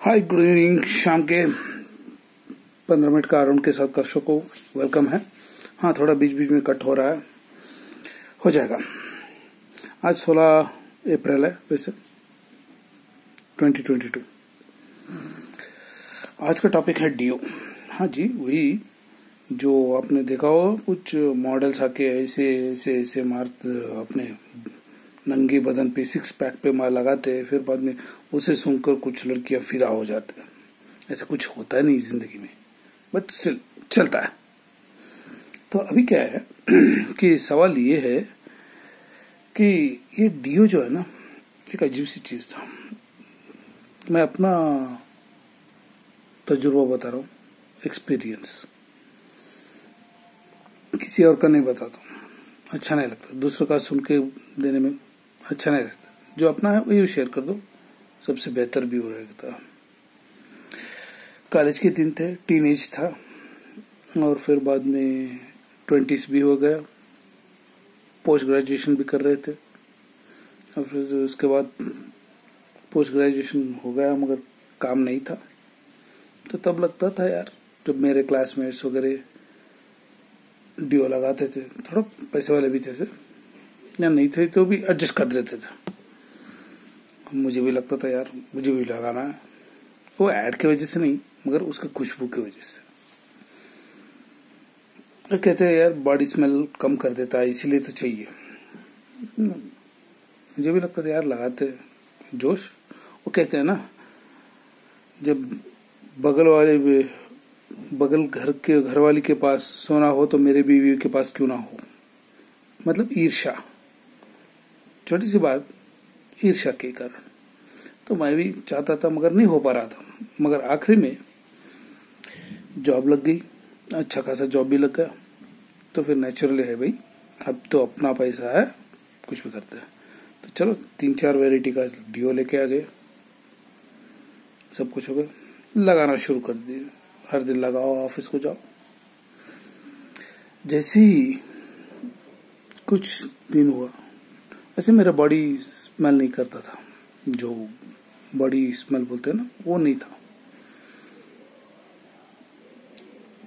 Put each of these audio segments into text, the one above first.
हाय, good evening. शाम के 15 minute का अराउंड के साथ का शो को वेलकम है। हाँ, थोड़ा बीच बीच में कट हो रहा है, हो जाएगा। आज 16 अप्रैल है वैसे 2022। आज का टॉपिक है डीओ। हाँ जी, वही जो आपने देखा हो, कुछ मॉडल्स आके ऐसे ऐसे ऐसे मार अपने नंगे बदन पे सिक्स पैक पे मार लगाते हैं, फिर बाद में उसे सुनकर कुछ लड़कियां फिदा हो जाते हैं। ऐसा कुछ होता है नहीं जिंदगी में, बट स्टिल चलता है। तो अभी क्या है कि सवाल ये है कि ये डीओ जो है ना, एक अजीब सी चीज था। मैं अपना तजुर्बा बता रहा हूँ, एक्सपीरियंस, किसी और का नहीं बताता हूँ। अच्छा नहीं लगता, दूसरों का सुन के देने में अच्छा नहीं लगता। जो अपना है वही शेयर कर दो, सबसे बेहतर भी हो रहेगा। कॉलेज के दिन थे, टीनेज था, और फिर बाद में 20s भी हो गया, पोस्ट ग्रेजुएशन भी कर रहे थे, और फिर उसके बाद पोस्ट ग्रेजुएशन हो गया मगर काम नहीं था। तो तब लगता था यार, जब मेरे क्लासमेट्स वगैरह डीओ लगाते थे, थोड़ा पैसे वाले भी थे या नहीं थे तो भी एडजस्ट कर देते थे। मुझे भी लगता था यार, मुझे भी लगाना है। वो ऐड की वजह से नहीं, मगर उसके खुशबू की वजह से। तो कहते हैं यार बॉडी स्मेल कम कर देता है, इसीलिए तो चाहिए। मुझे भी लगता था यार, लगाते जोश। वो कहते हैं ना, जब बगल घर वाली के पास सोना हो तो मेरे बीवी के पास क्यों ना हो। मतलब ईर्ष्या, छोटी सी बात, ईर्ष्या के कारण। तो मैं भी चाहता था मगर नहीं हो पा रहा था। मगर आखिरी में जॉब लग गई, अच्छा खासा जॉब भी लग गया। तो फिर नेचुरली है भाई, अब तो अपना पैसा है, कुछ भी करते हैं। तो चलो 3-4 वैरायटी का डीओ लेके आ गए, सब कुछ हो गया, लगाना शुरू कर दिए। हर दिन लगाओ, ऑफिस को जाओ। जैसे ही कुछ दिन हुआ, वैसे मेरा बॉडी स्मेल नहीं करता था, जो बॉडी स्मेल बोलते हैं ना, वो नहीं था।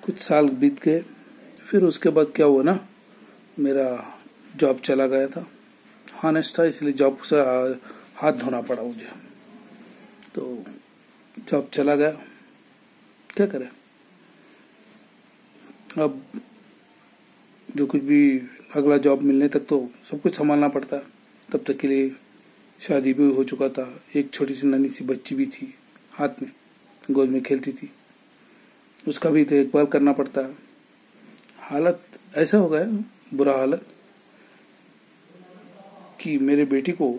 कुछ साल बीत गए, फिर उसके बाद क्या हुआ ना, मेरा जॉब चला गया था। हॉनेस्ट था, इसलिए जॉब से हाथ धोना पड़ा मुझे। तो जॉब चला गया, क्या करें। अब जो कुछ भी अगला जॉब मिलने तक तो सब कुछ संभालना पड़ता है। तब तक के लिए शादी भी हो चुका था, एक छोटी सी नन्ही सी बच्ची भी थी, हाथ में गोद में खेलती थी, उसका भी देखभाल करना पड़ता है। हालत ऐसा हो गया, बुरा हालत, कि मेरे बेटी को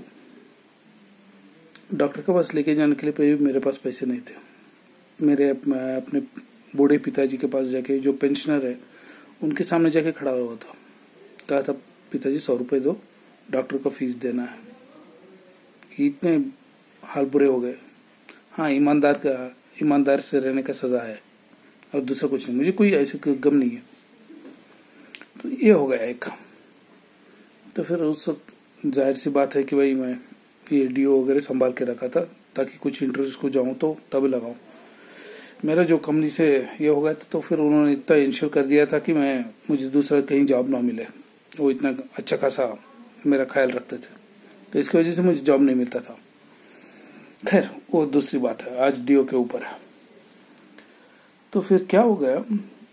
डॉक्टर के पास लेके जाने के लिए मेरे पास पैसे नहीं थे। मैं अपने बूढ़े पिताजी के पास जाके, जो पेंशनर है, उनके सामने जाके खड़ा हुआ था। कहा था, पिताजी 100 रुपए दो, डॉक्टर को फीस देना है। इतने हाल बुरे हो गए। हाँ, ईमानदार से रहने का सजा है, और दूसरा कुछ नहीं। मुझे कोई ऐसे गम नहीं है। तो ये हो गया एक। तो फिर उस वक्त जाहिर सी बात है कि भाई मैं ये डीओ वगैरह संभाल के रखा था, ताकि कुछ इंटरव्यूज को जाऊं तो तब लगाऊं। मेरा जो कंपनी से ये हो गया था, तो फिर उन्होंने इतना इंश्योर कर दिया था कि मुझे दूसरा कहीं जॉब ना मिले। वो इतना अच्छा खासा मेरा ख्याल रखते थे, तो इसकी वजह से मुझे जॉब नहीं मिलता था। खैर, वो दूसरी बात है, आज डीओ के ऊपर है। तो फिर क्या हो गया,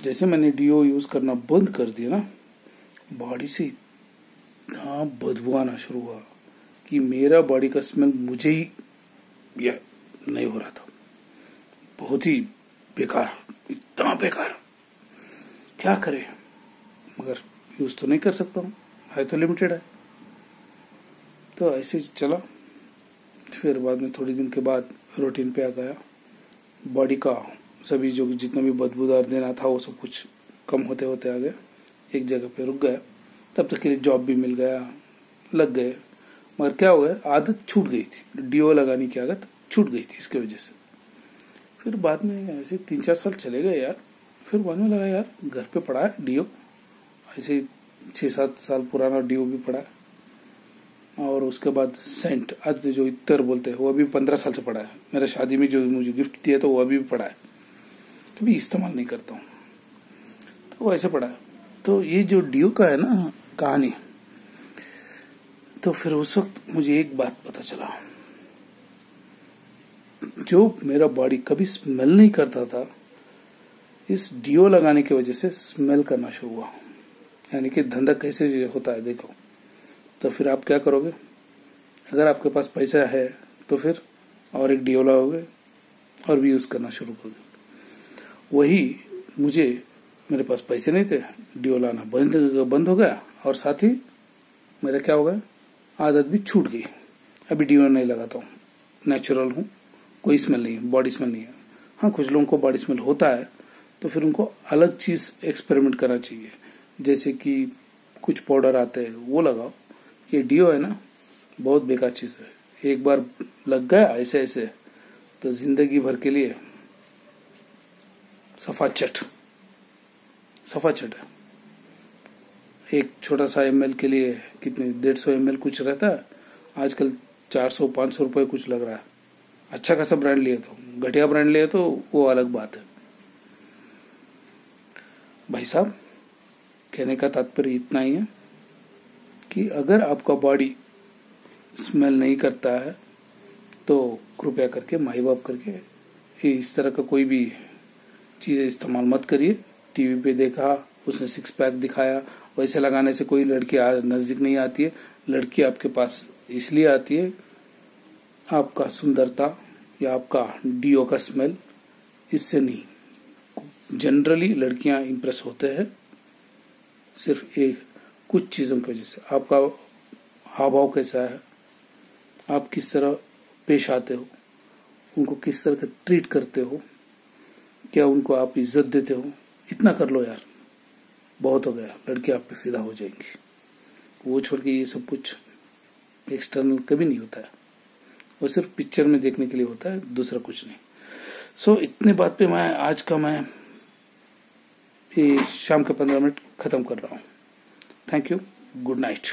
जैसे मैंने डीओ यूज करना बंद कर दिया ना, बॉडी से इतना बदबू आना शुरू हुआ कि मेरा बॉडी का स्मेल मुझे ही यह नहीं हो रहा था। बहुत ही बेकार, इतना बेकार, क्या करे। मगर यूज तो नहीं कर सकता हूँ, है तो लिमिटेड है। तो ऐसे चला। फिर बाद में थोड़ी दिन के बाद रूटीन पे आ गया। बॉडी का सभी जो जितना भी बदबूदार देना था, वो सब कुछ कम होते होते आ गया। एक जगह पे रुक गया। तब तक के लिए जॉब भी मिल गया, लग गए। मगर क्या हो गया, आदत छूट गई थी, डीओ लगाने की आदत छूट गई थी इसकी वजह से। फिर बाद में ऐसे 3-4 साल चले गए यार। फिर बाद में लगा यार, घर पे पड़ा है डीओ, ऐसे 6-7 साल पुराना डीओ भी पड़ा है। और उसके बाद सेंट, आज जो इत्तर बोलते हैं, वो अभी 15 साल से पड़ा है। मेरा शादी में जो मुझे गिफ्ट दिया था वो अभी भी पड़ा है, कभी इस्तेमाल नहीं करता हूँ, तो वो ऐसे पड़ा है। तो ये जो डियो का है ना कहानी, तो फिर उस वक्त मुझे एक बात पता चला, जो मेरा बॉडी कभी स्मेल नहीं करता था, इस डियो लगाने की वजह से स्मेल करना शुरू हुआ। यानी कि धंधा कैसे होता है देखो। तो फिर आप क्या करोगे, अगर आपके पास पैसा है तो फिर और एक डियो लगाओगे और भी यूज करना शुरू करोगे। वही मुझे, मेरे पास पैसे नहीं थे, डियो लाना बंद हो गया, और साथ ही मेरा क्या हो गया, आदत भी छूट गई। अभी डियो नहीं लगाता हूँ, नेचुरल हूँ, कोई स्मेल नहीं है, बॉडी स्मेल नहीं है। हाँ, कुछ लोगों को बॉडी स्मेल होता है, तो फिर उनको अलग चीज एक्सपेरिमेंट करना चाहिए, जैसे कि कुछ पाउडर आते हैं वो लगाओ। ये डियो है ना, बहुत बेकार चीज है। एक बार लग गया ऐसे ऐसे तो जिंदगी भर के लिए सफाचट है। एक छोटा सा ml के लिए कितने 150 ml कुछ रहता है, आजकल 400-500 रुपए कुछ लग रहा है। अच्छा खासा ब्रांड लिए तो, घटिया ब्रांड लिए तो वो अलग बात है। भाई साहब, कहने का तात्पर्य इतना ही है कि अगर आपका बॉडी स्मेल नहीं करता है तो कृपया करके माई बाप करके इस तरह का कोई भी चीज इस्तेमाल मत करिए। टीवी पे देखा, उसने 6 पैक दिखाया, वैसे लगाने से कोई लड़की नजदीक नहीं आती है। लड़की आपके पास इसलिए आती है, आपका सुंदरता या आपका डियो का स्मेल, इससे नहीं। जनरली लड़कियां इंप्रेस होते हैं सिर्फ एक कुछ चीजों की वजह से। आपका हाव भाव कैसा है, आप किस तरह पेश आते हो, उनको किस तरह का ट्रीट करते हो, क्या उनको आप इज्जत देते हो, इतना कर लो यार, बहुत हो गया। लड़की आप पे फिदा हो जाएंगी। वो छोड़ के ये सब कुछ एक्सटर्नल कभी नहीं होता है, वो सिर्फ पिक्चर में देखने के लिए होता है, दूसरा कुछ नहीं। सो इतने बात पे मैं आज का ये शाम के 15 मिनट खत्म कर रहा हूँ। Thank you, good night.